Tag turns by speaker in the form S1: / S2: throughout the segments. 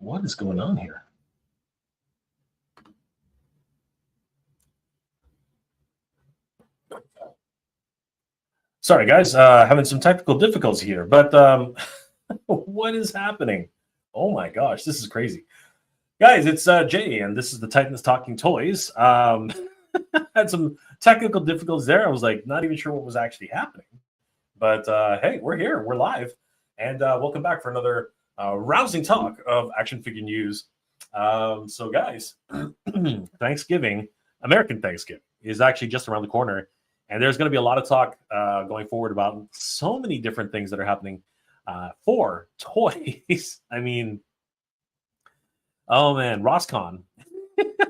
S1: What is going on here? Sorry, guys, having some technical difficulties here, but what is happening? Oh my gosh, this is crazy. Guys, it's Jay, and this is the Titans Talking Toys. Had some technical difficulties there. I was like, not even sure what was actually happening. But hey, we're here, we're live, and welcome back for another rousing talk of action figure news. So, guys, Thanksgiving, American Thanksgiving, is actually just around the corner. And there's going to be a lot of talk going forward about so many different things that are happening for toys. I mean, oh man, Rosscon,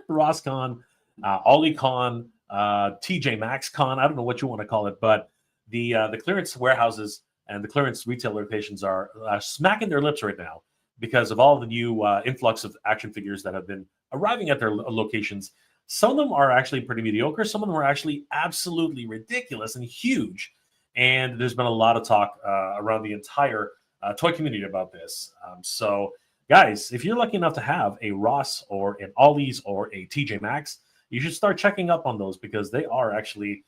S1: Rosscon, OllieCon, TJ Maxx Con. I don't know what you want to call it, but the clearance warehouses and the clearance retail locations are smacking their lips right now because of all the new influx of action figures that have been arriving at their locations. Some of them are actually pretty mediocre. Some of them are actually absolutely ridiculous and huge. And there's been a lot of talk around the entire toy community about this. So, guys, if you're lucky enough to have a Ross or an Ollie's or a TJ Maxx, you should start checking up on those because they are actually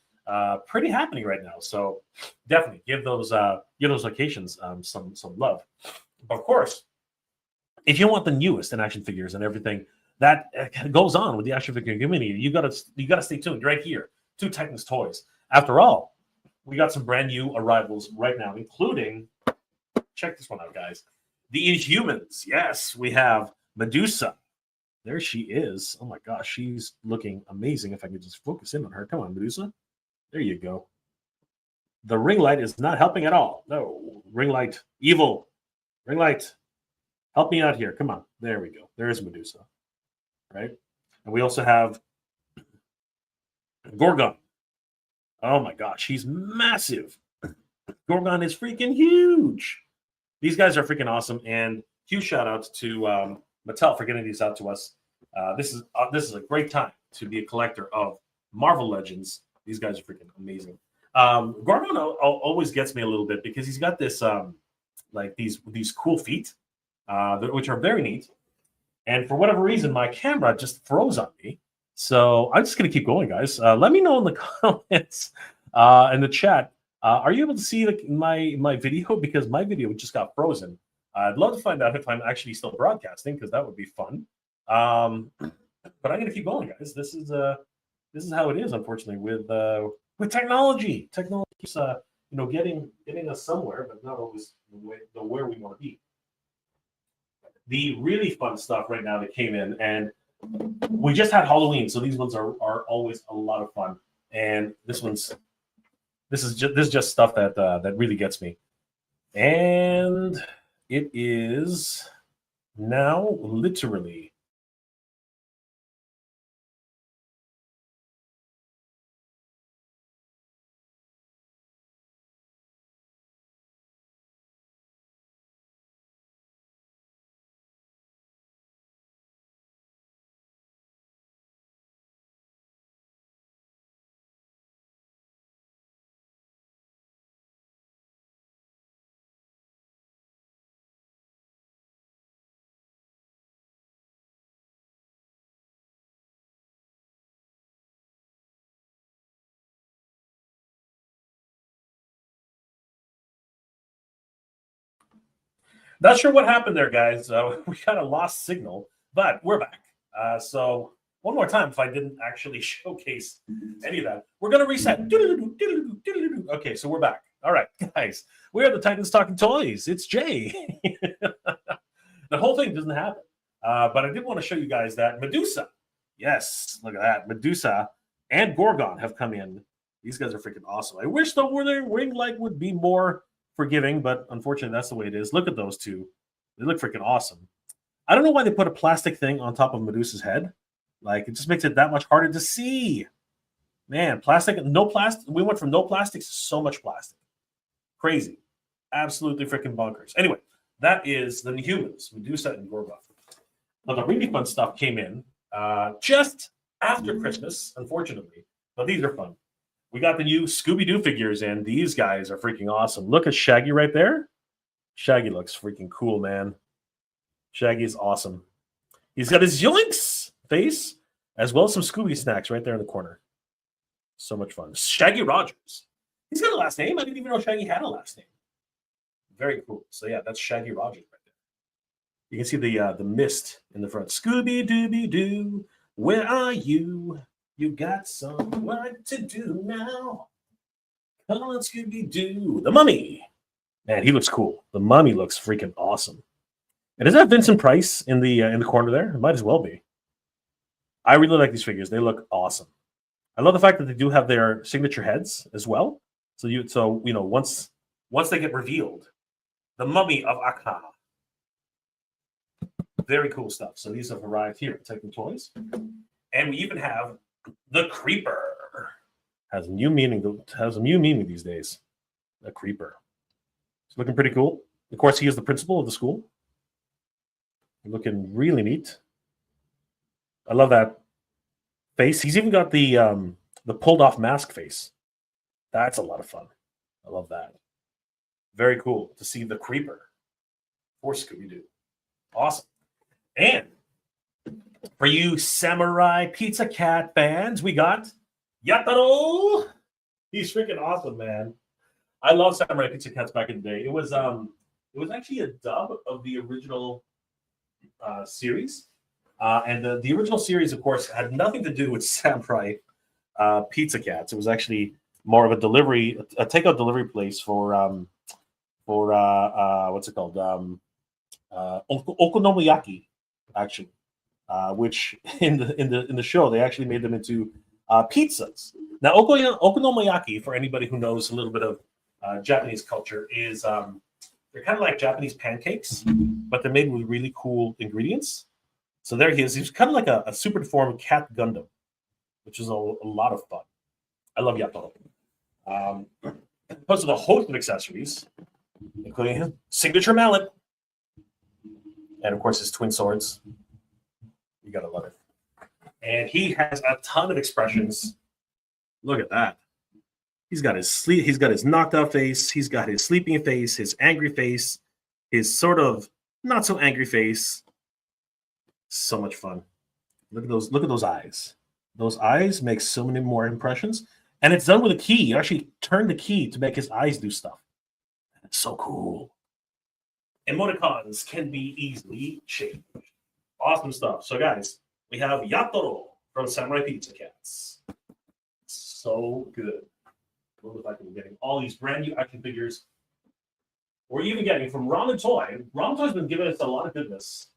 S1: pretty happening right now. So, definitely give those locations some love. But of course, if you want the newest in action figures and everything that goes on with the action figure community, you gotta stay tuned right here to Titans Toys. After all, we got some brand new arrivals right now, including, check this one out, guys, the Inhumans. Yes, we have Medusa. There she is. Oh my gosh, she's looking amazing. If I could just focus in on her. Come on, Medusa. There you go. The ring light is not helping at all. No, ring light, evil. Ring light, help me out here. Come on. There we go. There's Medusa. Right? And we also have Gorgon. Oh my gosh, he's massive. Gorgon is freaking huge. These guys are freaking awesome, and huge shout out to Mattel for getting these out to us. This is a great time to be a collector of Marvel Legends. These guys are freaking amazing. Gorgon always gets me a little bit because he's got this like these cool feet, which are very neat. And for whatever reason, my camera just froze on me. So I'm just going to keep going, guys. Let me know in the comments, in the chat. Are you able to see my video? Because my video just got frozen. I'd love to find out if I'm actually still broadcasting, because that would be fun. But I'm going to keep going, guys. This is how it is, unfortunately, with technology. Technology is getting us somewhere, but not always where we want to be. The really fun stuff right now that came in, and we just had Halloween, so these ones are always a lot of fun. And this is just stuff that really gets me. And it is now literally not sure what happened there, guys. We got a lost signal, but we're back. So one more time, if I didn't actually showcase any of that, we're going to reset. Okay, so we're back. All right, guys, we are the Titans Talking Toys. It's Jay. The whole thing doesn't happen, but I did want to show you guys that Medusa. Yes, look at that. Medusa and Gorgon have come in. These guys are freaking awesome. I wish the ring light would be more forgiving, but unfortunately, that's the way it is. Look at those two. They look freaking awesome. I don't know why they put a plastic thing on top of Medusa's head. Like, it just makes it that much harder to see. Man, plastic, no plastic. We went from no plastics to so much plastic. Crazy. Absolutely freaking bonkers. Anyway, that is the Inhumans, Medusa and Gorgon. Now, the really fun stuff came in just after Christmas, unfortunately. But these are fun. We got the new Scooby-Doo figures, and these guys are freaking awesome. Look at Shaggy right there. Shaggy looks freaking cool, man. Shaggy is awesome. He's got his Yoinks face, as well as some Scooby snacks right there in the corner. So much fun. Shaggy Rogers. He's got a last name. I didn't even know Shaggy had a last name. Very cool. So yeah, that's Shaggy Rogers right there. You can see the mist in the front. Scooby Dooby Doo, where are you? You got some work to do now. Come on, Scooby Doo. The Mummy. Man, he looks cool. The Mummy looks freaking awesome. And is that Vincent Price in the corner there? It might as well be. I really like these figures. They look awesome. I love the fact that they do have their signature heads as well. So you know once they get revealed, the Mummy of Akka. Very cool stuff. So these have arrived here at Titan Toys, and we even have the Creeper. Has a new meaning. Has a new meaning these days. The Creeper. It's looking pretty cool. Of course, he is the principal of the school. Looking really neat. I love that face. He's even got the pulled off mask face. That's a lot of fun. I love that. Very cool to see the Creeper for Scooby-Doo. Awesome. And for you Samurai Pizza Cat fans, we got Yataro. He's freaking awesome, man. I love Samurai Pizza Cats back in the day. It was actually a dub of the original series. And the original series, of course, had nothing to do with Samurai Pizza Cats. It was actually more of a takeout delivery place for what's it called? Okonomiyaki, actually, which in the show they actually made them into pizzas. Now, okonomiyaki, for anybody who knows a little bit of Japanese culture, is they're kind of like Japanese pancakes, but they're made with really cool ingredients. So there he is. He's kind of like a super deformed cat Gundam, which is a lot of fun. I love Yatoro. Plus, with a host of accessories, including his signature mallet, and of course his twin swords. You gotta love it. And he has a ton of expressions. Look at that. He's got his knocked out face. He's got his sleeping face, his angry face, his sort of not so angry face. So much fun. Look at those eyes. Those eyes make so many more impressions. And it's done with a key. You actually turn the key to make his eyes do stuff. It's so cool. Emoticons can be easily changed. Awesome stuff. So guys, we have Yatoro from Samurai Pizza Cats. So good. Look like we're getting all these brand new action figures. We're even getting from Ramen Toy. Ramen Toy's been giving us a lot of goodness,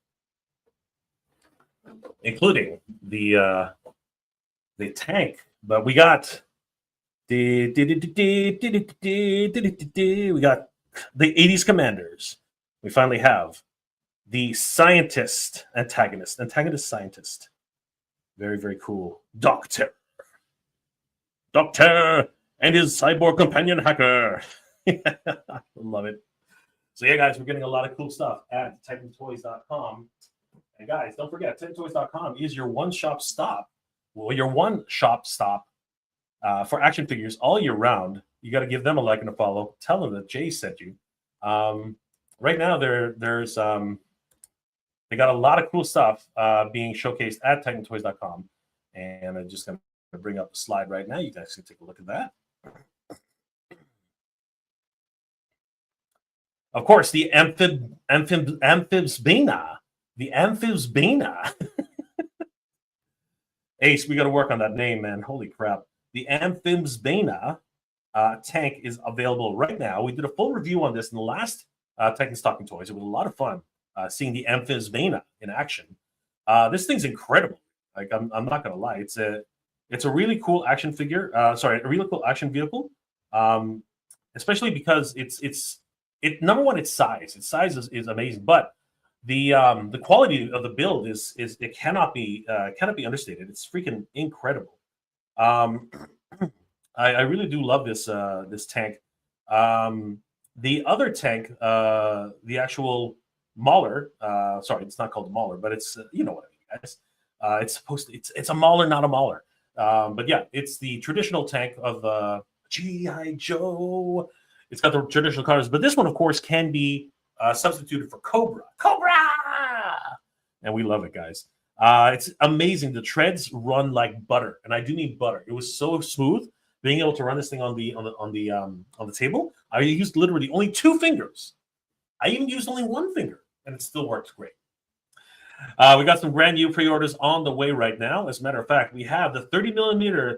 S1: including the tank. But we got we got the 80s Commanders. We finally have the scientist antagonist scientist. Very, very cool. Doctor and his cyborg companion hacker. Love it. So yeah, guys, we're getting a lot of cool stuff at TitanToys.com. And guys, don't forget, TitanToys.com is your one-stop stop. Well, your one-shop stop for action figures all year round. You got to give them a like and a follow. Tell them that Jay sent you. Right now, there's they got a lot of cool stuff being showcased at TitanToys.com. And I'm just going to bring up the slide right now. You guys can take a look at that. Of course, the Amphibsbena. The Amphibsbena. Ace, we got to work on that name, man. Holy crap. The Amphibsbena tank is available right now. We did a full review on this in the last Titans Talking Toys. It was a lot of fun seeing the Amphibsbena in action. This thing's incredible. Like, I'm not going to lie. It's a really cool action figure. A really cool action vehicle. Especially because number one, its size. Its size is amazing, but the quality of the build is it cannot be understated. It's freaking incredible. I really do love this tank. The other tank, the actual Mauler. Sorry, it's not called Mauler, but it's you know what I mean, guys. It's a Mauler, not a Mauler. But yeah, it's the traditional tank of G.I. Joe. It's got the traditional colors, but this one, of course, can be substituted for Cobra. Cobra! and we love it, guys. It's amazing. The treads run like butter, and I do mean butter. It was so smooth. Being able to run this thing on the table, I used literally only 2 fingers. I even used only 1 finger, and it still works great. We got some brand new pre-orders on the way right now. As a matter of fact, we have the 30mm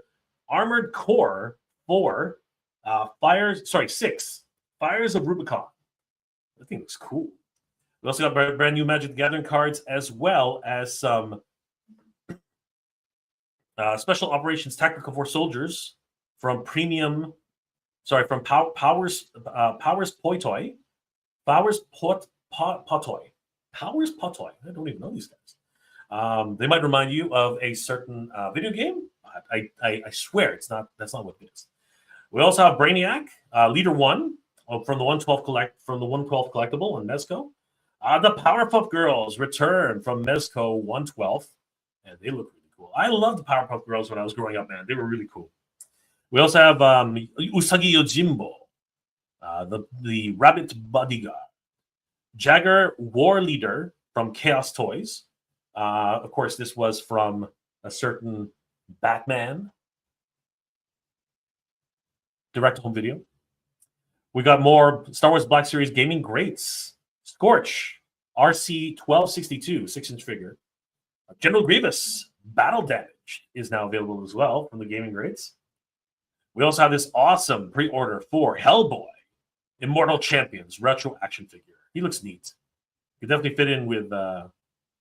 S1: Armored Core 4 6 Fires of Rubicon. That thing looks cool. We also got brand new Magic the Gathering cards, as well as some Special Operations Tactical Force Soldiers from Powers Potoy. Powers Potoy. I don't even know these guys. They might remind you of a certain video game. I swear that's not what it is. We also have Brainiac, Leader 1 from the 112 collectible on Mezco. The Powerpuff Girls return from Mezco 112, and they look really cool. I loved the Powerpuff Girls when I was growing up, man. They were really cool. We also have Usagi Yojimbo, the Rabbit Bodyguard. Jagger War Leader from Chaos Toys. Of course, this was from a certain Batman direct-to-home video. We got more Star Wars Black Series gaming greats. Scorch, RC-1262, 6-inch figure. General Grievous, Battle Damage is now available as well from the gaming greats. We also have this awesome pre-order for Hellboy, Immortal Champions retro action figure. He looks neat. He definitely fit in with a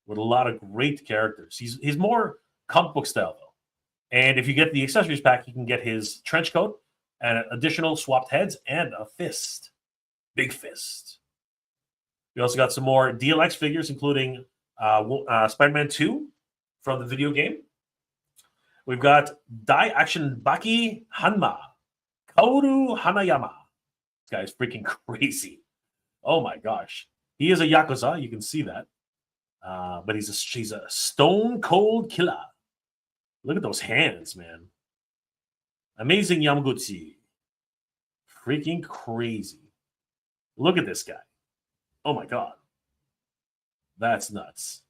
S1: lot of great characters. He's more comic book style though. And if you get the accessories pack, you can get his trench coat and additional swapped heads and a fist, big fist. We also got some more DLX figures, including Spider-Man 2 from the video game. We've got Dai Action Baki Hanma, Kaoru Hanayama. This guy's freaking crazy. Oh my gosh. He is a Yakuza. You can see that. But she's a stone cold killer. Look at those hands, man. Amazing Yamaguchi. Freaking crazy. Look at this guy. Oh my God. That's nuts.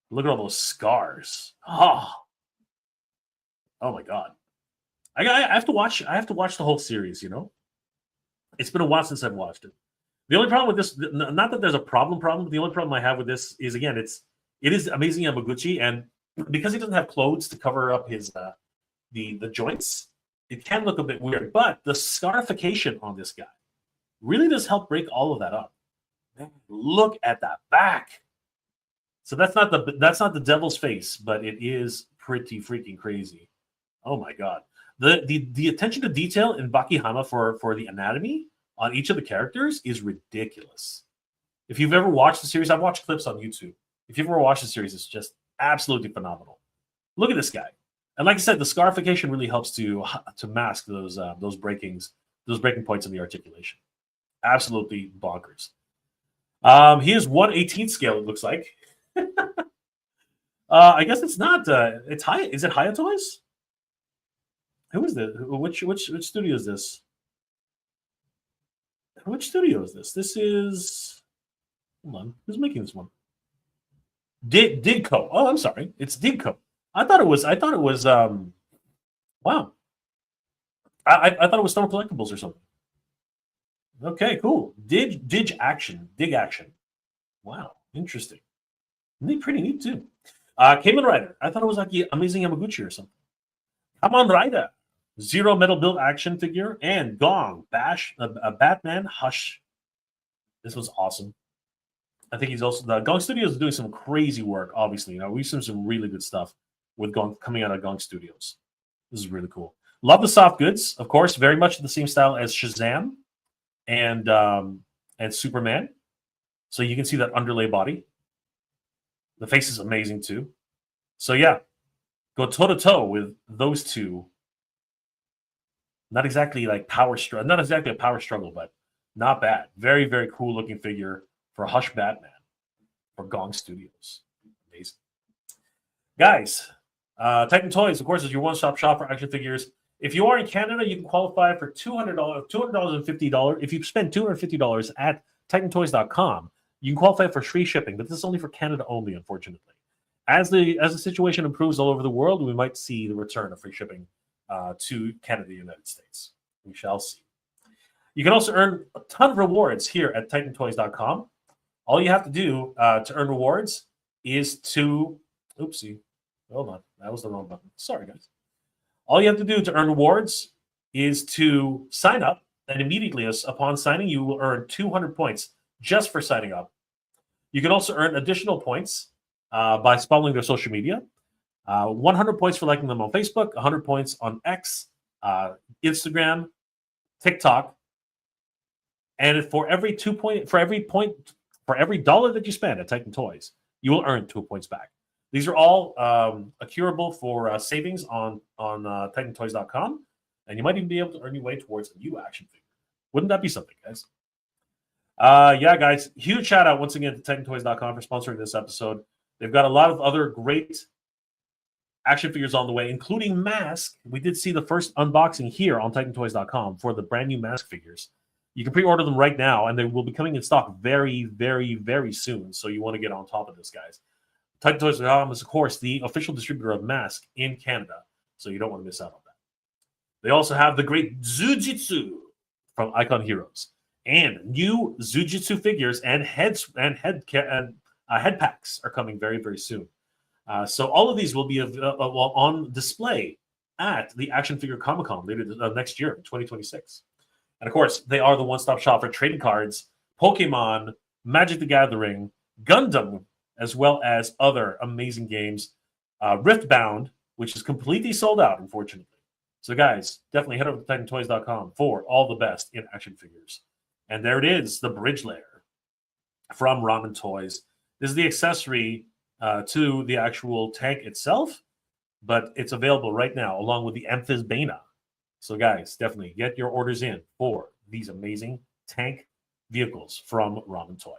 S1: Look at all those scars. Oh my God. I have to watch the whole series, you know? It's been a while since I've watched it. The only problem with this, not that there's a problem, but the only problem I have with this is, again, it is Amazing Yamaguchi, and because he doesn't have clothes to cover up his the joints, it can look a bit weird. But the scarification on this guy really does help break all of that up. Man, look at that back. So that's not the devil's face, but it is pretty freaking crazy. Oh my God. The attention to detail in Baki Hanma for the anatomy on each of the characters is ridiculous. If you've ever watched the series, I've watched clips on YouTube. If you've ever watched the series, it's just absolutely phenomenal. Look at this guy. And like I said, the scarification really helps to mask those breaking points in the articulation. Absolutely bonkers. He is 1/18 scale, it looks like. I guess it's not. It's high. Is it Haya Toys? Who is this? Which studio is this? Which studio is this? This is. Hold on. Who's making this one? Digco. Oh, I'm sorry. It's Digco. I thought it was. Wow. I thought it was Stone Collectibles or something. Okay, cool. Dig Action. Wow, interesting. Pretty neat too. Kamen Rider. I thought it was like the Amazing Yamaguchi or something. Kamen Rider. Zero metal build action figure and Gong Bash, a Batman Hush. This was awesome. I think he's also the Gong Studios is doing some crazy work. Obviously, we've seen some really good stuff with Gong coming out of Gong Studios. This is really cool. Love the soft goods, of course. Very much the same style as Shazam and Superman. So you can see that underlay body. The face is amazing too. So yeah, go toe to toe with those two. Not exactly like not exactly a power struggle, but not bad. Very, very cool looking figure for Hush Batman for Gong Studios. Amazing. Guys, Titan Toys, of course, is your one-stop shop for action figures. If you are in Canada, you can qualify for $200 and $50. If you spend $250 at TitanToys.com, You can qualify for free shipping, but this is only for Canada only, unfortunately. As the situation improves all over the world, we might see the return of free shipping to Canada, the United States. We shall see. You can also earn a ton of rewards here at TitanToys.com. All you have to do to earn rewards is to... Oopsie. Hold on. That was the wrong button. Sorry, guys. All you have to do to earn rewards is to sign up, and immediately upon signing, you will earn 200 points just for signing up. You can also earn additional points by following their social media. 100 points for liking them on Facebook, 100 points on X, Instagram, TikTok, and for every $1 that you spend at Titan Toys, you will earn 2 points back. These are all accruable for savings on TitanToys.com, and you might even be able to earn your way towards a new action figure. Wouldn't that be something, guys? Yeah, guys, huge shout out once again to TitanToys.com for sponsoring this episode. They've got a lot of other great action figures on the way, including Mask. We did see the first unboxing here on TitanToys.com for the brand new Mask figures. You can pre-order them right now, and they will be coming in stock very, very, very soon. So you want to get on top of this, guys. TitanToys.com is, of course, the official distributor of Mask in Canada, so you don't want to miss out on that. They also have the great Zujitsu from Icon Heroes, and new Zujitsu figures and head packs are coming very, very soon. So all of these will be on display at the Action Figure Comic-Con later next year, 2026. And of course, they are the one-stop shop for trading cards, Pokemon, Magic the Gathering, Gundam, as well as other amazing games. Riftbound, which is completely sold out, unfortunately. So guys, definitely head over to TitanToys.com for all the best in action figures. And there it is, the Bridge Layer from Ramen Toys. This is the accessory to the actual tank itself, but it's available right now along with the Amphisbaena. So guys, definitely get your orders in for these amazing tank vehicles from Ramen Toy.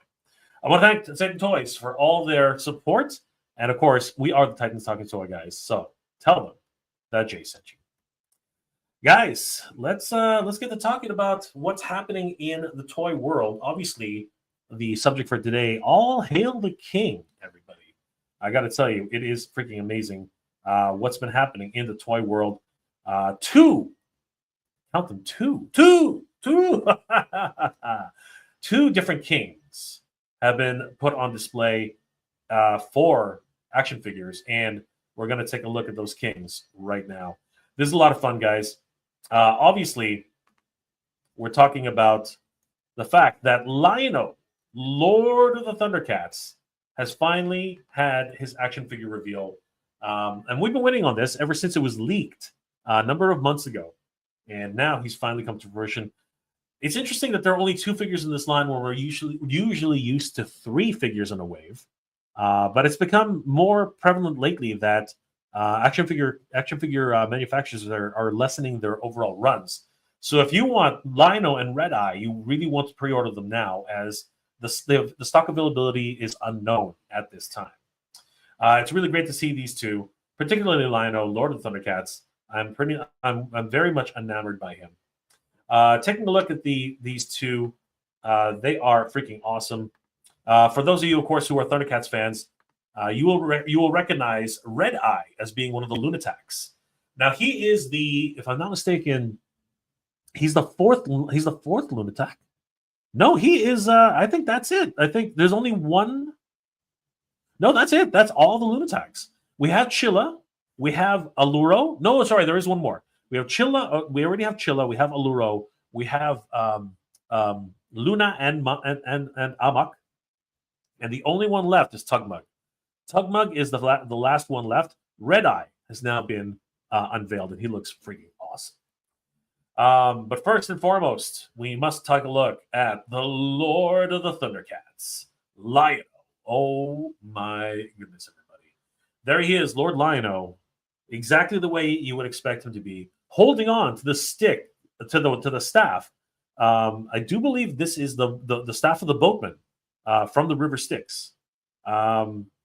S1: I want to thank Titan Toys for all their support. And of course, we are the Titans Talking Toy guys. So tell them that Jay sent you. Guys, let's get to talking about what's happening in the toy world. Obviously, the subject for today, all hail the king, everybody. I got to tell you, it is freaking amazing what's been happening in the toy world. Two different kings have been put on display for action figures, and we're going to take a look at those kings right now. This is a lot of fun, guys. Obviously, we're talking about the fact that Lion-O, Lord of the Thundercats, has finally had his action figure reveal. And we've been waiting on this ever since it was leaked a number of months ago. And now he's finally come to fruition. It's interesting that there are only 2 figures in this line where we're usually used to 3 figures in a wave. But it's become more prevalent lately that action figure manufacturers are lessening their overall runs. So if you want Lion-O and Red Eye, you really want to pre-order them now, as the stock availability is unknown at this time. It's really great to see these two, particularly Lion-O, Lord of the Thundercats. I'm very much enamored by him. Taking a look at these two, they are freaking awesome. For those of you, of course, who are Thundercats fans, you will recognize Red Eye as being one of the Lunatics. Now he is if I'm not mistaken, he's the fourth Lunatic. No, he is. I think that's it. I think there's only one. No, that's it. That's all the Lunatics. We have Chilla. We have Aluro. No, sorry, there is one more. We have Chilla. We already have Chilla. We have Aluro. We have Luna and Amok. And the only one left is Tugmug. Tugmug is the last one left. Red Eye has now been unveiled, and he looks freaking awesome. But first and foremost, we must take a look at the Lord of the Thundercats, Lion-O. Oh my goodness, everybody. There he is, Lord Lion-O, exactly the way you would expect him to be, holding on to the stick, to the staff. I do believe this is the staff of the boatman from the River Styx.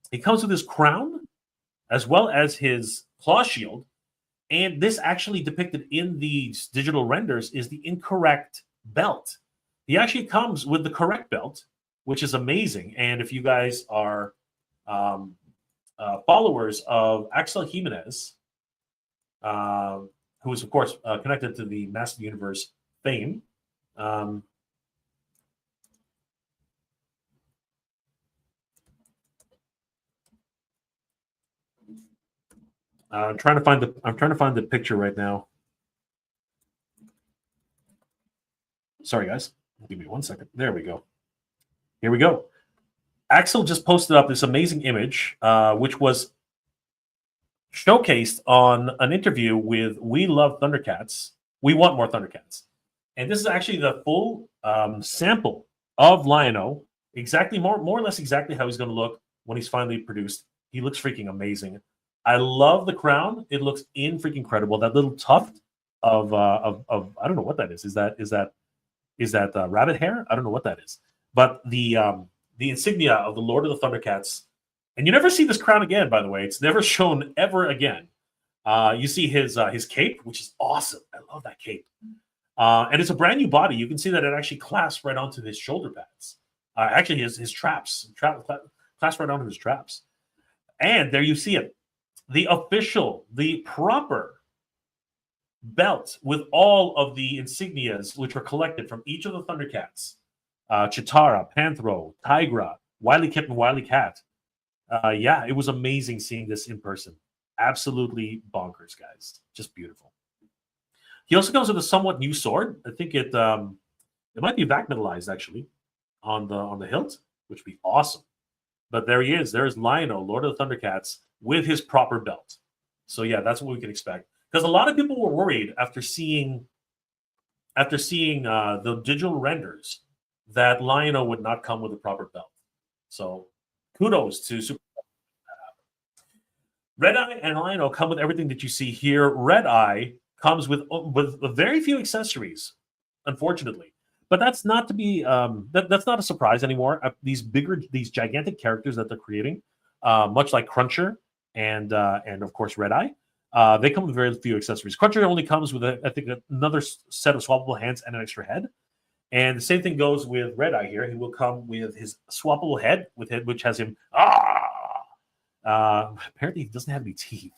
S1: He comes with his crown as well as his claw shield. And this actually depicted in these digital renders is the incorrect belt. He actually comes with the correct belt, which is amazing. And if you guys are followers of Axel Jimenez, who is, of course, connected to the Master Universe fame, I'm trying to find the picture right now. Sorry, guys. Give me 1 second. There we go. Here we go. Axel just posted up this amazing image, which was showcased on an interview with We Love Thundercats. We Want More Thundercats. And this is actually the full sample of Lion-O, exactly more or less exactly how he's going to look when he's finally produced. He looks freaking amazing. I love the crown. It looks freaking incredible. That little tuft of I don't know what that is. Is that rabbit hair? I don't know what that is. But the insignia of the Lord of the Thundercats, and you never see this crown again. By the way, it's never shown ever again. You see his cape, which is awesome. I love that cape. And it's a brand new body. You can see that it actually clasps right onto his shoulder pads. Actually, his traps clasp right onto his traps. And there you see it. The official, the proper belt with all of the insignias which were collected from each of the Thundercats. Chitara, Panthro, Tigra, Wily Kip, and Wily Cat. Yeah, it was amazing seeing this in person. Absolutely bonkers, guys. Just beautiful. He also comes with a somewhat new sword. I think it might be back metalized actually on the hilt, which would be awesome. But there he is. There's Lion-O, Lord of the Thundercats, with his proper belt. So yeah, that's what we can expect. Because a lot of people were worried after seeing the digital renders that Lion-O would not come with a proper belt. So kudos to Super. Red Eye and Lion-O come with everything that you see here. Red Eye comes with very few accessories, unfortunately. But that's not to be that's not a surprise anymore. These gigantic characters that they're creating, much like Cruncher and of course Red Eye, they come with very few accessories. Cruncher only comes with I think another set of swappable hands and an extra head. And the same thing goes with Red Eye here. He will come with his swappable head which has him apparently he doesn't have any teeth.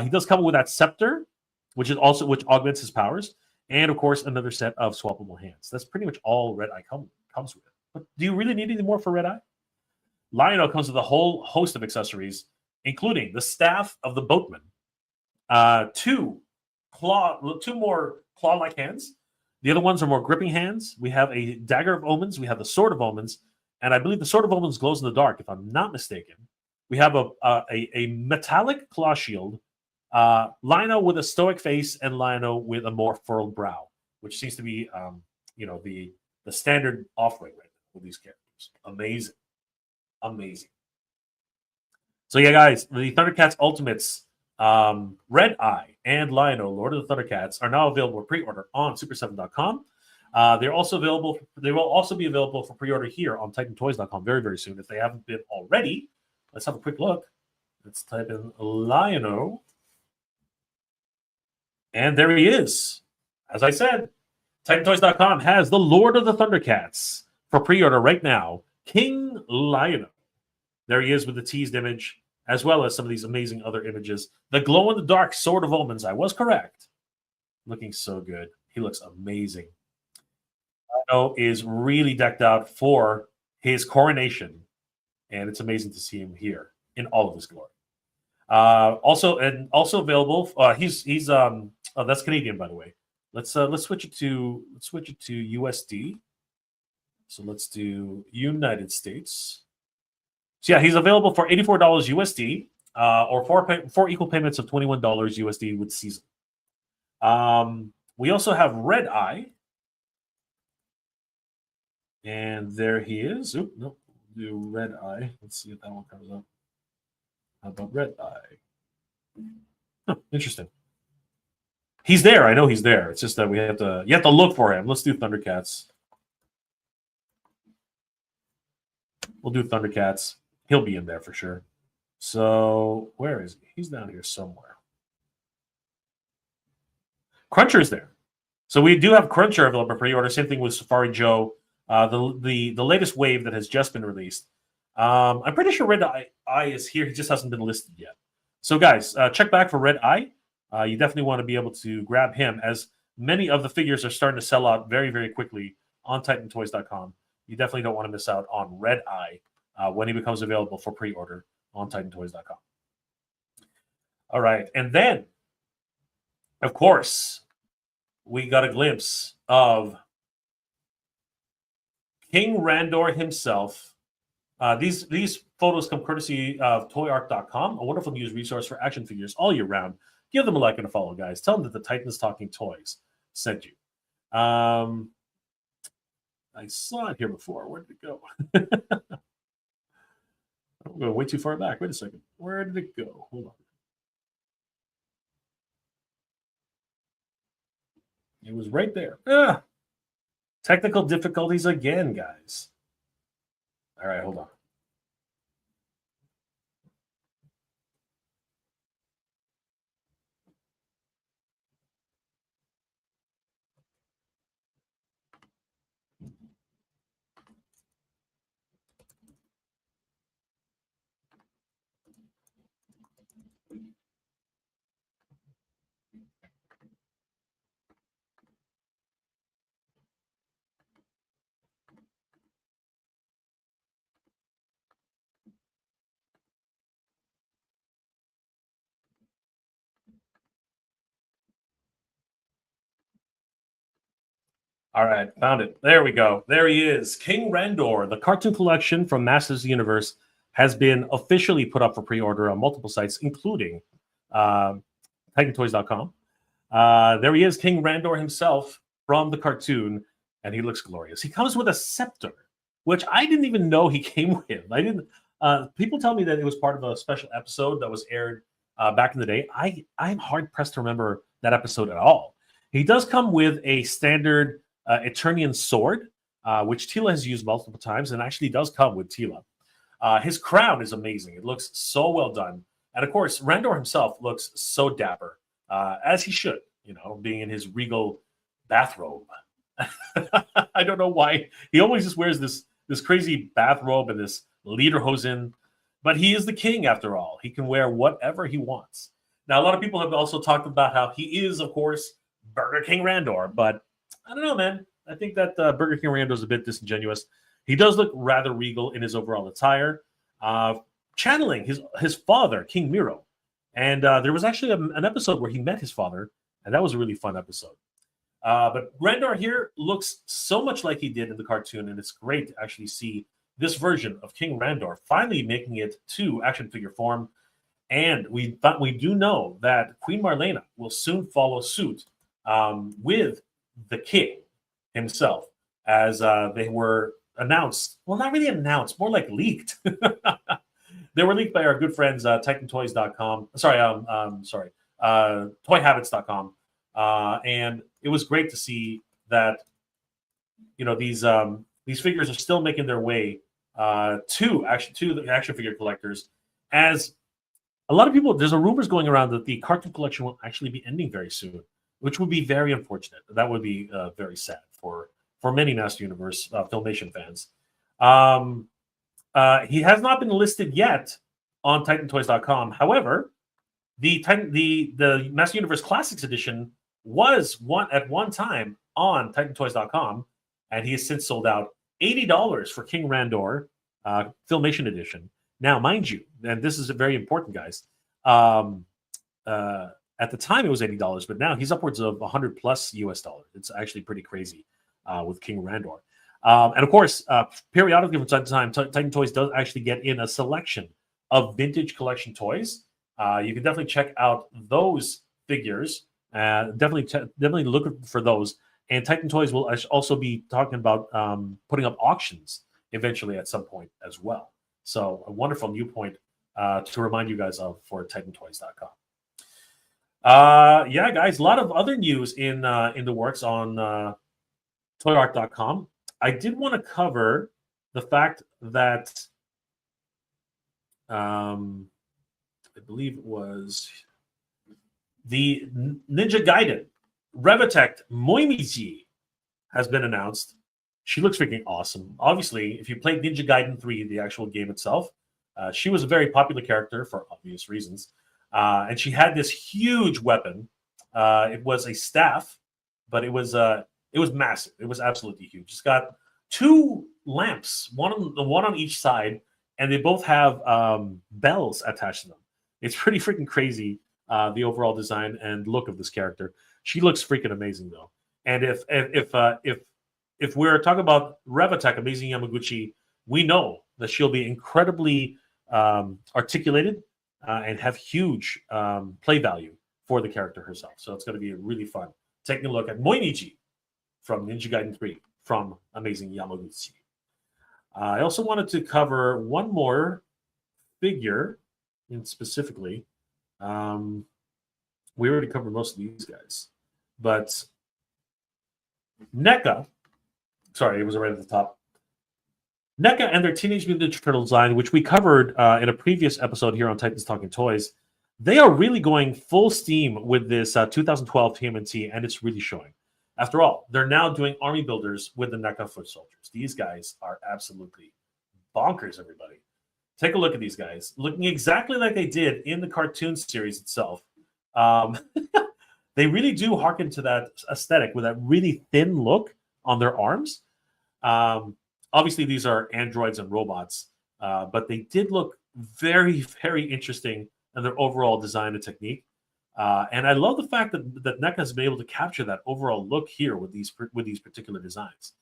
S1: He does come with that scepter, which augments his powers. And, of course, another set of swappable hands. That's pretty much all Red Eye comes with. But do you really need any more for Red Eye? Lion-O comes with a whole host of accessories, including the Staff of the Boatman, two more claw-like hands. The other ones are more gripping hands. We have a Dagger of Omens. We have the Sword of Omens. And I believe the Sword of Omens glows in the dark, if I'm not mistaken. We have a metallic claw shield, Lion-O with a stoic face, and Lion-O with a more furrowed brow, which seems to be, the standard offering right now with these characters. Amazing, amazing. So yeah, guys, the Thundercats Ultimates, Red Eye and Lion-O, Lord of the Thundercats, are now available for pre-order on Super7.com. They're also available. They will also be available for pre-order here on TitanToys.com very, very soon. If they haven't been already, let's have a quick look. Let's type in Lion-O. And there he is. As I said, TitanToys.com has the Lord of the Thundercats for pre-order right now. King Lion-O. There he is with the teased image, as well as some of these amazing other images. The glow-in-the-dark Sword of Omens. I was correct. Looking so good. He looks amazing. Lion-O is really decked out for his coronation, and it's amazing to see him here in all of his glory. Also available. He's that's Canadian, by the way. Let's switch it to USD. So let's do United States. So yeah, he's available for $84 USD, or four equal payments of $21 USD with season. We also have Red Eye, and there he is. Oop, nope. Do Red Eye. Let's see if that one comes up. How about Red Eye? Huh, interesting. He's there. I know he's there. It's just that you have to look for him. Let's do Thundercats. We'll do Thundercats. He'll be in there for sure. So where is he? He's down here somewhere. Cruncher's there. So we do have Cruncher available for pre-order. Same thing with Safari Joe. the latest wave that has just been released. I'm pretty sure Red Eye is here. He just hasn't been listed yet. So, guys, check back for Red Eye. You definitely want to be able to grab him, as many of the figures are starting to sell out very, very quickly on TitanToys.com. You definitely don't want to miss out on Red Eye when he becomes available for pre-order on TitanToys.com. All right, and then, of course, we got a glimpse of King Randor himself. These photos come courtesy of ToyArk.com, a wonderful news resource for action figures all year round. Give them a like and a follow, guys. Tell them that the Titans Talking Toys sent you. I saw it here before. Where did it go? I'm going way too far back. Wait a second. Where did it go? Hold on. It was right there. Technical difficulties again, guys. All right, hold on. All right, found it. There we go. There he is. King Randor. The cartoon collection from Masters of the Universe has been officially put up for pre-order on multiple sites, including TitanToys.com. There he is, King Randor himself from the cartoon, and he looks glorious. He comes with a scepter, which I didn't even know he came with. I didn't. People tell me that it was part of a special episode that was aired back in the day. I'm hard pressed to remember that episode at all. He does come with a standard Eternian sword, which Teela has used multiple times, and actually does come with Teela. His crown is amazing. It looks so well done. And of course, Randor himself looks so dapper, as he should, being in his regal bathrobe. I don't know why. He always just wears this crazy bathrobe and this lederhosen, but he is the king after all. He can wear whatever he wants. Now, a lot of people have also talked about how he is, of course, Burger King Randor, but I don't know, man. I think that Burger King Randor is a bit disingenuous. He does look rather regal in his overall attire, channeling his father, King Miro. And there was actually an episode where he met his father, and that was a really fun episode. But Randor here looks so much like he did in the cartoon, and it's great to actually see this version of King Randor finally making it to action figure form. And we do know that Queen Marlena will soon follow suit with the king himself, as they were announced. Well, not really announced, more like leaked. They were leaked by our good friends TitanToys.com. Sorry, ToyHabits.com. And it was great to see that these figures are still making their way to the action figure collectors. As a lot of people, there's rumors going around that the cartoon collection will actually be ending very soon, which would be very unfortunate. That would be very sad for many Master Universe Filmation fans. He has not been listed yet on TitanToys.com. However, the Master Universe Classics Edition was at one time on TitanToys.com, and he has since sold out. $80 for King Randor Filmation Edition. Now, mind you, and this is very important, guys. At the time, it was $80, but now he's upwards of $100 plus US dollars. It's actually pretty crazy with King Randor. And of course, periodically from time to time, Titan Toys does actually get in a selection of vintage collection toys. You can definitely check out those figures. Definitely look for those. And Titan Toys will also be talking about putting up auctions eventually at some point as well. So a wonderful new point to remind you guys of for TitanToys.com. Yeah, guys, a lot of other news in the works on ToyArk.com. I did want to cover the fact that I believe it was the Ninja Gaiden Revatech Moimiji has been announced. She looks freaking awesome. Obviously, if you played Ninja Gaiden 3, the actual game itself, she was a very popular character for obvious reasons. And she had this huge weapon. It was a staff, but it was massive. It was absolutely huge. It's got two lamps, one on each side, and they both have bells attached to them. It's pretty freaking crazy, the overall design and look of this character. She looks freaking amazing though. And if we're talking about Rev Attack, Amazing Yamaguchi, we know that she'll be incredibly articulated and have huge play value for the character herself. So it's going to be really fun. Taking a look at Moinichi from Ninja Gaiden 3 from Amazing Yamaguchi. I also wanted to cover one more figure, and specifically, we already covered most of these guys, but NECA, sorry, it was right at the top. NECA and their Teenage Mutant Ninja Turtles line, which we covered in a previous episode here on Titans Talking Toys, they are really going full steam with this 2012 TMNT, and it's really showing. After all, they're now doing army builders with the NECA foot soldiers. These guys are absolutely bonkers, everybody. Take a look at these guys, looking exactly like they did in the cartoon series itself. They really do harken to that aesthetic with that really thin look on their arms. Obviously, these are androids and robots, but they did look very, very interesting in their overall design and technique. And I love the fact that NECA has been able to capture that overall look here with these particular designs.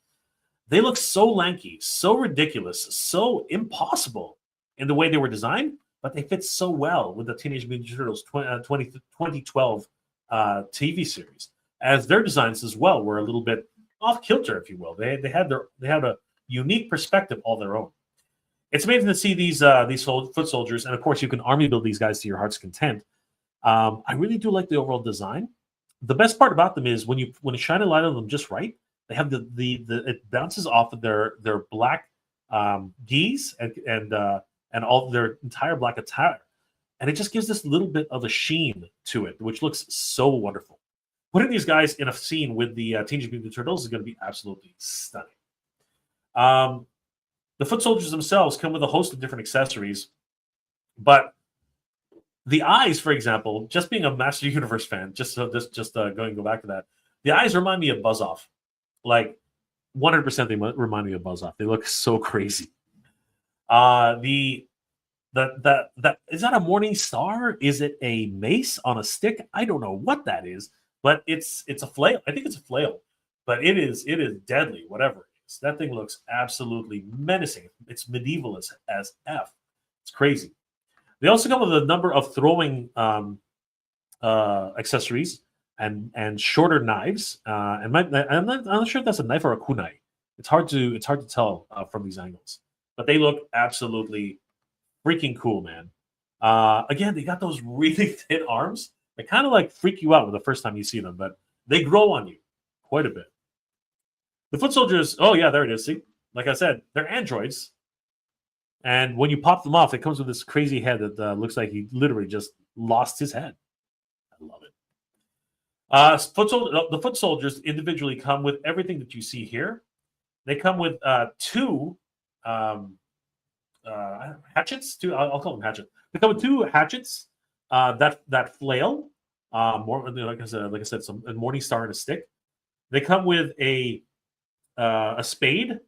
S1: They look so lanky, so ridiculous, so impossible in the way they were designed, but they fit so well with the Teenage Mutant Ninja Turtles 2012 TV series, as their designs as well were a little bit off kilter, if you will. They had a unique perspective all their own. It's amazing to see these foot soldiers, and of course you can army build these guys to your heart's content. I really do like the overall design. The best part about them is when you shine a light on them just right, they have the it bounces off of their black geese and all their entire black attire, and it just gives this little bit of a sheen to it, which looks so wonderful. Putting these guys in a scene with the Teenage Mutant Ninja Turtles is going to be absolutely stunning. The foot soldiers themselves come with a host of different accessories, but the eyes, for example, just being a Master Universe fan, go back to that, the eyes remind me of Buzz Off. Like 100%, they remind me of Buzz Off. They look so crazy. Is that a morning star? Is it a mace on a stick? I don't know what that is, but it's a flail. I think it's a flail, but it is deadly. Whatever it is, that thing looks absolutely menacing. It's medieval as F. It's crazy. They also come with a number of throwing accessories and shorter knives. I'm not sure if that's a knife or a kunai. It's hard to tell from these angles, but they look absolutely freaking cool, man. Again, they got those really thin arms. They kind of like freak you out with the first time you see them, but they grow on you quite a bit. The foot soldiers, oh yeah, there it is. See, like I said, they're androids. And when you pop them off, it comes with this crazy head that looks like he literally just lost his head. I love it. The foot soldiers individually come with everything that you see here. They come with two hatchets. I'll call them hatchets. They come with two hatchets. That flail. More like I said, a morning star and a stick. They come with a spade.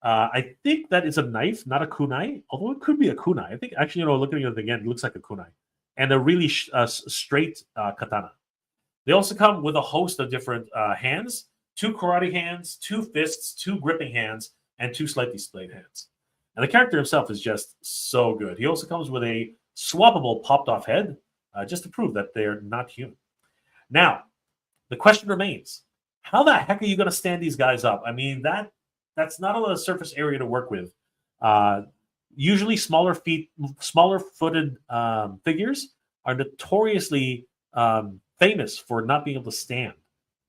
S1: I think that is a knife, not a kunai, although it could be a kunai. I think actually, looking at it again, it looks like a kunai. And a really straight katana. They also come with a host of different hands, 2 karate hands, 2 fists, 2 gripping hands, and 2 slightly splayed hands. And the character himself is just so good. He also comes with a swappable popped-off head, just to prove that they're not human. Now, the question remains, how the heck are you going to stand these guys up? I mean, that's not a lot of surface area to work with. Usually smaller-footed figures are notoriously famous for not being able to stand.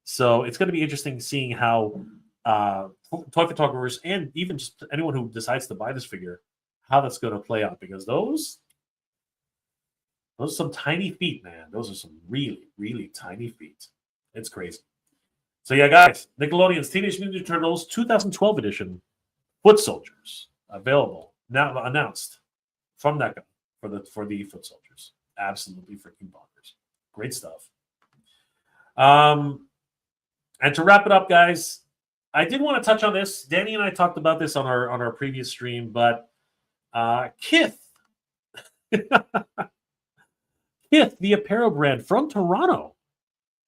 S1: So it's going to be interesting seeing how toy photographers and even just anyone who decides to buy this figure, how that's going to play out. Because those are some tiny feet, man. Those are some really, really tiny feet. It's crazy. So yeah, guys, Nickelodeon's Teenage Mutant Ninja Turtles 2012 edition Foot Soldiers available now, announced from NECA for the Foot Soldiers. Absolutely freaking bonkers. Great stuff. And to wrap it up, guys, I did want to touch on this. Danny and I talked about this on our previous stream, but Kith, Kith, the apparel brand from Toronto.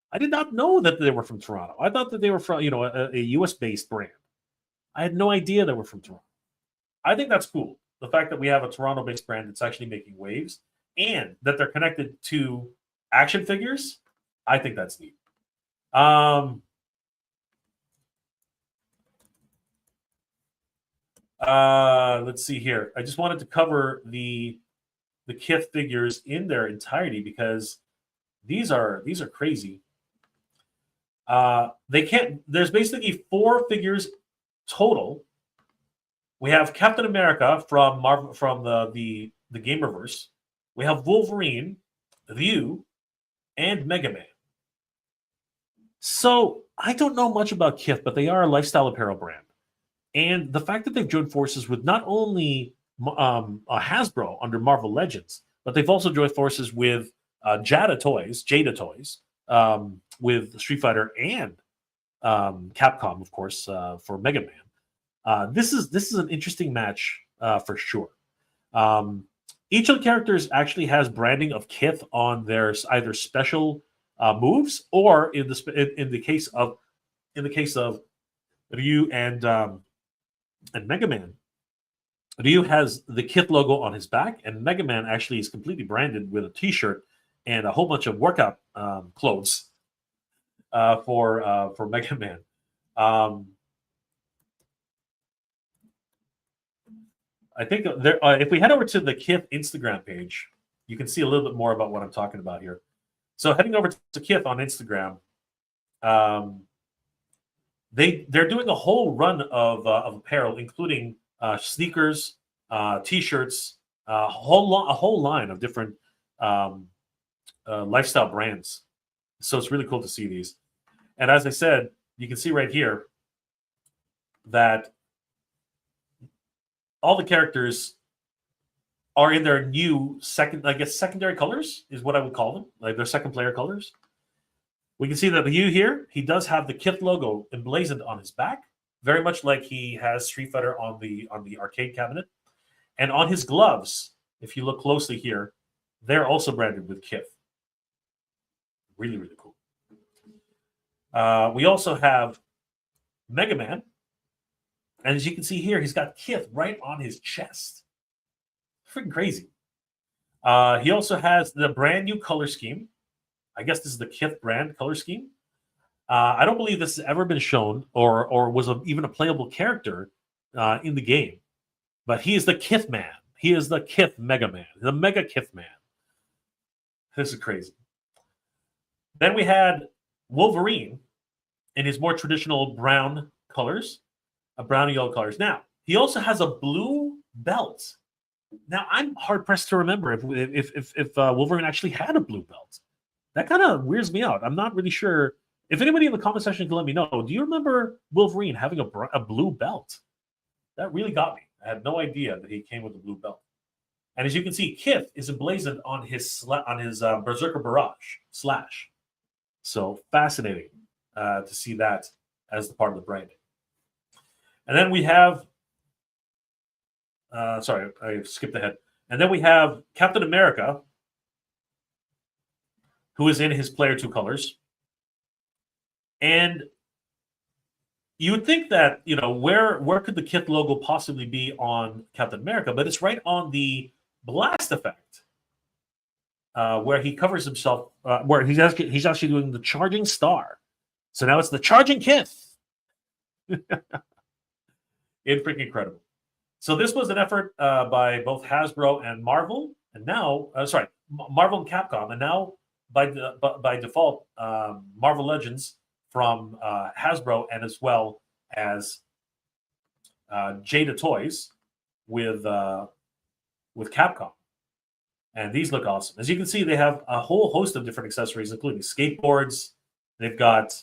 S1: I did not know that they were from Toronto. I thought that they were from, a US based brand. I had no idea they were from Toronto. I think that's cool. The fact that we have a Toronto based brand that's actually making waves and that they're connected to action figures. I think that's neat. Let's see here. I just wanted to cover the Kith figures in their entirety because these are crazy. There's basically 4 figures total. We have Captain America from Marvel, from the Gamerverse. We have Wolverine, Ryu, and Mega Man. So I don't know much about Kith, but they are a lifestyle apparel brand. And the fact that they've joined forces with not only Hasbro under Marvel Legends, but they've also joined forces with Jada Toys, with Street Fighter and Capcom, of course, for Mega Man. This is an interesting match for sure. Each of the characters actually has branding of Kith on their either special moves or in the case of Ryu and Mega Man. Ryu has the Kith logo on his back, and Mega Man actually is completely branded with a T-shirt and a whole bunch of workout clothes for Mega Man. I think there. If we head over to the Kith Instagram page, you can see a little bit more about what I'm talking about here. So heading over to Kith on Instagram, they're doing a whole run of apparel, including sneakers, T-shirts, a whole line of different lifestyle brands. So it's really cool to see these. And as I said, you can see right here that all the characters are in their new secondary colors is what I would call them, like their second player colors. We can see that Ryu here, he does have the Kith logo emblazoned on his back, very much like he has Street Fighter on the arcade cabinet. And on his gloves, if you look closely here, they're also branded with Kith. Really, really cool. We also have Mega Man. And as you can see here, he's got Kith right on his chest. Freaking crazy. He also has the brand new color scheme. I guess this is the Kith brand color scheme. I don't believe this has ever been shown or was even a playable character in the game. But he is the Kith Man. He is the Kith Mega Man. The Mega Kith Man. This is crazy. Then we had Wolverine in his more traditional brown colors. Brown and yellow colors. Now, he also has a blue belt. Now, I'm hard-pressed to remember if Wolverine actually had a blue belt. That kind of weirds me out. I'm not really sure. If anybody in the comment section can let me know, do you remember Wolverine having a blue belt? That really got me. I had no idea that he came with a blue belt. And as you can see, Kith is emblazoned on his Berserker Barrage slash. So fascinating to see that as the part of the branding. And then we have, sorry, I skipped ahead. And then we have Captain America, who is in his Player 2 colors. And you would think that, where could the Kith logo possibly be on Captain America? But it's right on the blast effect, where he covers himself, where he's actually doing the charging star. So now it's the charging Kith. It's freaking incredible. So this was an effort by both Hasbro and Marvel, and now, Marvel and Capcom, and now by default, Marvel Legends from Hasbro, and as well as Jada Toys with Capcom. And these look awesome. As you can see, they have a whole host of different accessories, including skateboards. They've got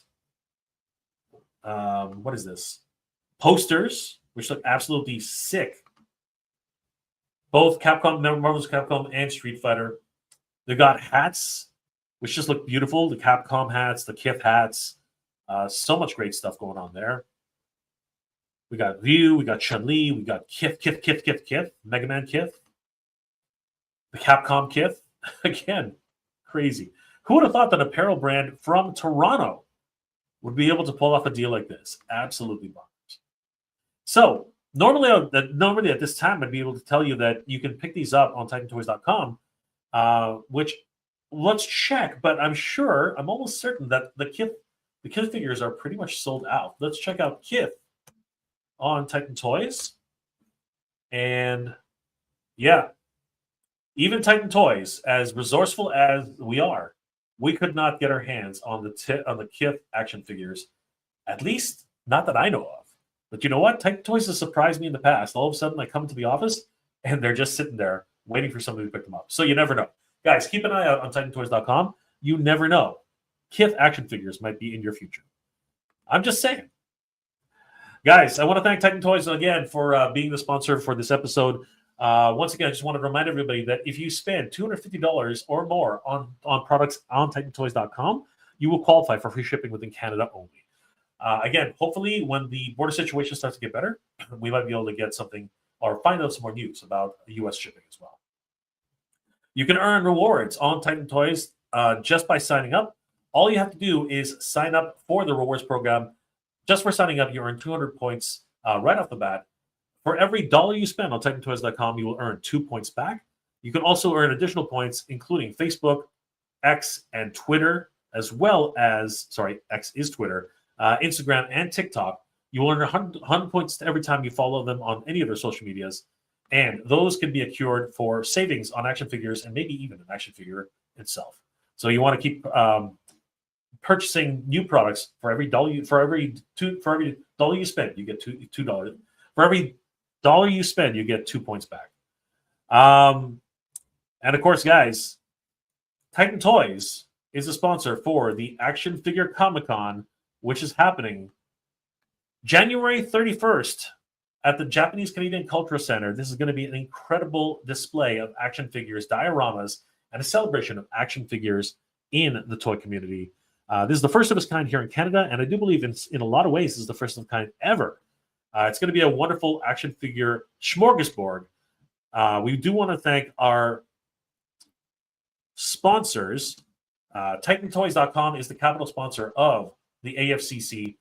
S1: what is this? Posters, which look absolutely sick. Both Capcom, Marvel's Capcom, and Street Fighter. They've got hats, which just look beautiful. The Capcom hats, the Kith hats. So much great stuff going on there. We got Ryu, we got Chun-Li, we got Kith, Mega Man Kith. The Capcom Kith. Again, crazy. Who would have thought that apparel brand from Toronto would be able to pull off a deal like this? Absolutely bonkers. So normally at this time, I'd be able to tell you that you can pick these up on TitanToys.com, which let's check, but I'm almost certain that the Kith figures are pretty much sold out. Let's check out Kith on Titan Toys. And yeah, even Titan Toys, as resourceful as we are, we could not get our hands on the Kith action figures, at least not that I know of. But you know what? Titan Toys has surprised me in the past. All of a sudden, I come to the office, and they're just sitting there waiting for somebody to pick them up. So you never know. Guys, keep an eye out on TitanToys.com. You never know. Kith action figures might be in your future. I'm just saying. Guys, I want to thank Titan Toys again for being the sponsor for this episode. Once again, I just want to remind everybody that if you spend $250 or more on products on TitanToys.com, you will qualify for free shipping within Canada only. Again, hopefully when the border situation starts to get better, we might be able to get something or find out some more news about the U.S. shipping as well. You can earn rewards on Titan Toys just by signing up. All you have to do is sign up for the rewards program. Just for signing up, you earn 200 points right off the bat. For every dollar you spend on TitanToys.com, you will earn 2 points back. You can also earn additional points, including Facebook, X, and Twitter, as well as, X is Twitter, Instagram, and TikTok. You will earn 100 points every time you follow them on any of their social medias. And those can be accrued for savings on action figures and maybe even an action figure itself. So you want to keep purchasing new products. For every dollar you spend, you get $2. For every dollar you spend, you get 2 points back. And of course, guys, Titan Toys is a sponsor for the Action Figure Comic-Con, which is happening January 31st at the Japanese Canadian Cultural Center. This is going to be an incredible display of action figures, dioramas, and a celebration of action figures in the toy community. This is the first of its kind here in Canada, and I do believe in a lot of ways this is the first of its kind ever. It's going to be a wonderful action figure smorgasbord. We do want to thank our sponsors. TitanToys.com is the capital sponsor of the AFCC.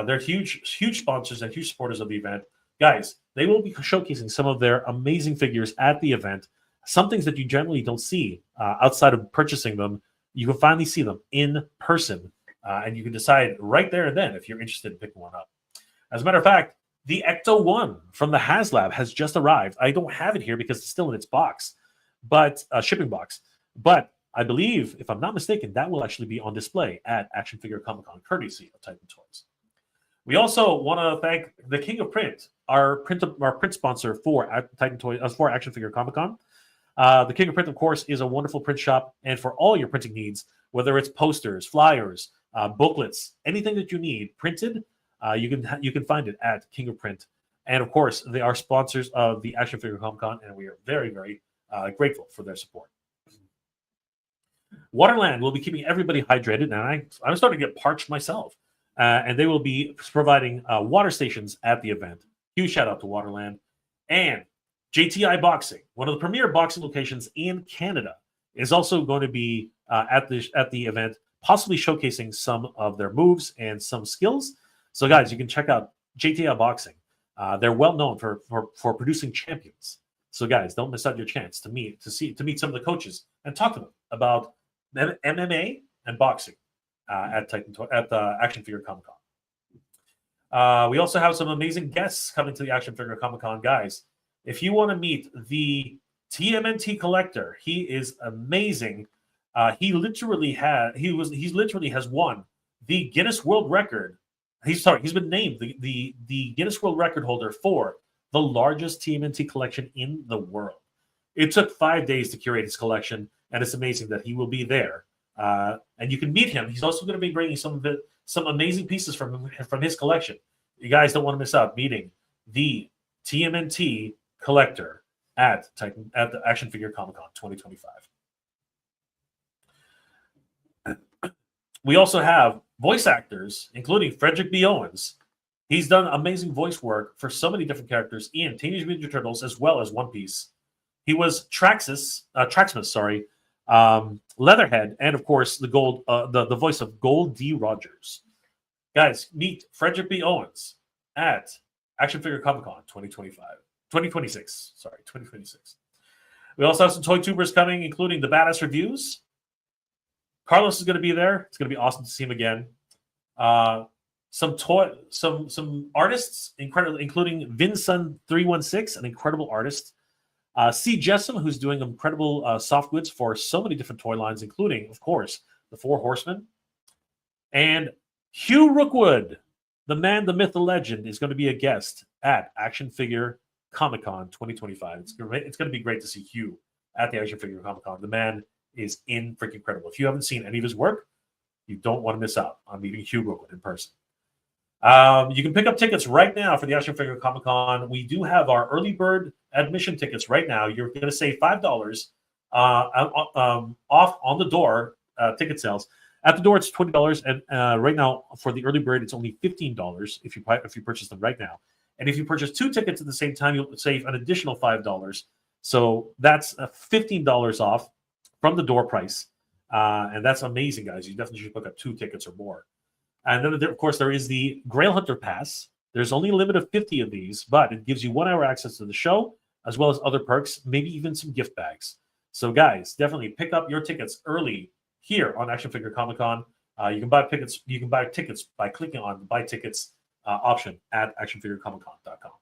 S1: They're huge sponsors and huge supporters of the event. Guys, they will be showcasing some of their amazing figures at the event, some things that you generally don't see outside of purchasing them. You can finally see them in person, and you can decide right there and then if you're interested in picking one up. As a matter of fact, the Ecto 1 from the HasLab has just arrived. I don't have it here because it's still in its box, but shipping box. But I believe, if I'm not mistaken, that will actually be on display at Action Figure Comic-Con, courtesy of Titan Toys. We also want to thank the King of Print, our print sponsor for Titan Toys, for Action Figure Comic-Con. The King of Print, of course, is a wonderful print shop, and for all your printing needs, whether it's posters, flyers, booklets, anything that you need printed, you can find it at King of Print. And of course, they are sponsors of the Action Figure Comic-Con, and we are very, very grateful for their support. Waterland will be keeping everybody hydrated, and I'm starting to get parched myself. And they will be providing water stations at the event. Huge shout out to Waterland. And JTI Boxing, one of the premier boxing locations in Canada, is also going to be at the event, possibly showcasing some of their moves and some skills. So, guys, you can check out JTI Boxing. They're well known for producing champions. So, guys, don't miss out your chance to meet some of the coaches and talk to them about MMA and boxing at the Action Figure Comic-Con. We also have some amazing guests coming to the Action Figure Comic-Con, guys. If you want to meet the TMNT collector, he is amazing. He literally has won the Guinness World Record. He's been named the Guinness World Record holder for the largest TMNT collection in the world. It took 5 days to curate his collection, and it's amazing that he will be there. And you can meet him. He's also going to be bringing some some amazing pieces from his collection. You guys don't want to miss out meeting the TMNT collector at the Action Figure Comic Con 2025. We also have voice actors, including Frederick B. Owens. He's done amazing voice work for so many different characters in Teenage Mutant Ninja Turtles as well as One Piece. He was Traxxas, Leatherhead, and of course the voice of Gold D. Rogers. Guys, meet Frederick B. Owens at Action Figure Comic Con 2026. Sorry, 2026. We also have some toy tubers coming, including the Badass Reviews. Carlos is going to be there. It's going to be awesome to see him again. Some artists, including Vinsun316, an incredible artist. C. Jessam, who's doing incredible soft goods for so many different toy lines, including, of course, the Four Horsemen. And Hugh Rookwood, the man, the myth, the legend, is going to be a guest at Action Figure Comic Con 2025. It's going to be great to see Hugh at the Action Figure Comic Con. The man is freaking incredible. If you haven't seen any of his work, you don't want to miss out on meeting Hugh Rookwood in person. You can pick up tickets right now for the Action Figure Comic Con. We do have our early bird admission tickets right now. You're going to save $5 off on the door ticket sales. At the door, it's $20, and right now for the early bird, it's only $15 if you purchase them right now. And if you purchase 2 tickets at the same time, you'll save an additional $5. So that's $15 off from the door price, and that's amazing, guys. You definitely should pick up 2 tickets or more. And then, of course, there is the Grail Hunter Pass. There's only a limit of 50 of these, but it gives you 1 hour access to the show, as well as other perks, maybe even some gift bags. So, guys, definitely pick up your tickets early here on Action Figure Comic Con. You can buy tickets. You can buy tickets by clicking on the Buy Tickets option at actionfigurecomiccon.com.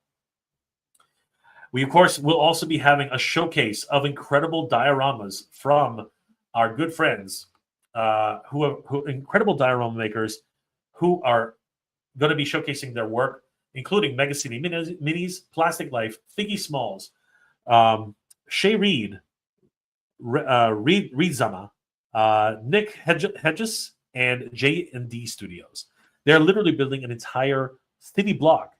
S1: We, of course, will also be having a showcase of incredible dioramas from our good friends, who incredible diorama makers, who are going to be showcasing their work, including Mega City Minis, Plastic Life, Figgy Smalls, Shay Reed, Reedzama, Nick Hedges, and J&D Studios. They're literally building an entire city block,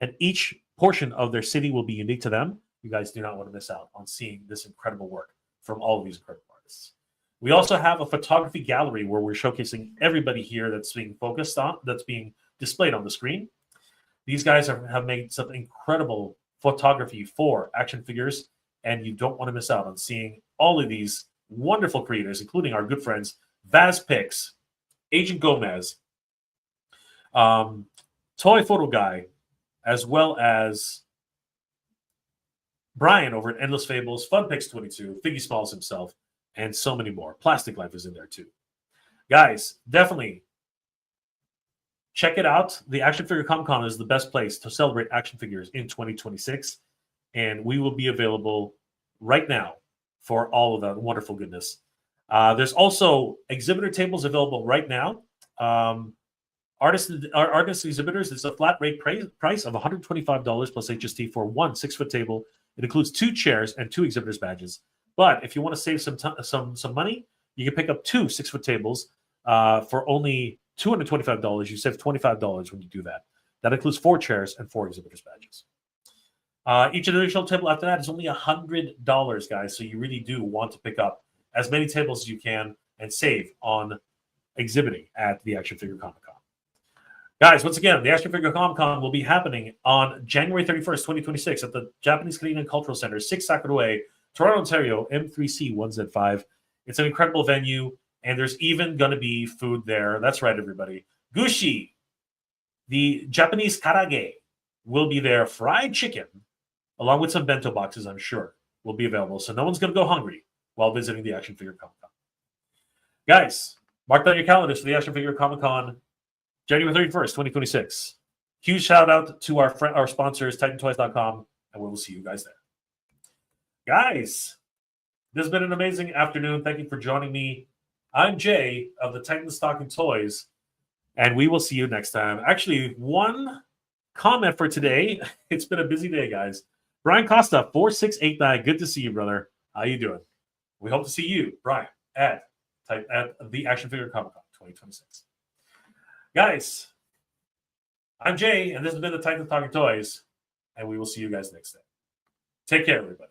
S1: and each portion of their city will be unique to them. You guys do not want to miss out on seeing this incredible work from all of these incredible artists. We also have a photography gallery where we're showcasing everybody here that's being focused on, that's being displayed on the screen. These guys have made some incredible photography for action figures, and you don't want to miss out on seeing all of these wonderful creators, including our good friends Vaz Pix, Agent Gomez, Toy Photo Guy, as well as Brian over at Endless Fables, FunPix22, Figgy Smalls himself, and so many more. Plastic Life is in there too. Guys, definitely check it out. The Action Figure Comic Con is the best place to celebrate action figures in 2026. And we will be available right now for all of that wonderful goodness. There's also exhibitor tables available right now. Artist exhibitors, it's a flat rate price of $125 plus HST for 1 6-foot table. It includes 2 chairs and 2 exhibitors badges. But if you want to save some money, you can pick up 2 6-foot tables for only $225. You save $25 when you do that. That includes 4 chairs and 4 exhibitors badges. Each additional table after that is only $100, guys. So you really do want to pick up as many tables as you can and save on exhibiting at the Action Figure Comic Con. Guys, once again, the Action Figure Comic Con will be happening on January 31st, 2026 at the Japanese Canadian Cultural Center, 6 Sakura Way, Toronto, Ontario, M3C1Z5. It's an incredible venue, and there's even going to be food there. That's right, everybody. Gushi, the Japanese karage, will be there. Fried chicken, along with some bento boxes, I'm sure, will be available. So no one's going to go hungry while visiting the Action Figure Comic Con. Guys, mark down your calendars for the Action Figure Comic Con, January 31st, 2026. Huge shout out to our sponsors, TitanToys.com, and we will see you guys there. Guys, this has been an amazing afternoon. Thank you for joining me. I'm Jay of the Titans Talking Toys, and we will see you next time. Actually, one comment for today. It's been a busy day, guys. Brian Costa, 4689. Good to see you, brother. How you doing? We hope to see you, Brian, at the Action Figure Comic Con 2026. Guys, I'm Jay, and this has been the Titans Talking Toys, and we will see you guys next time. Take care, everybody.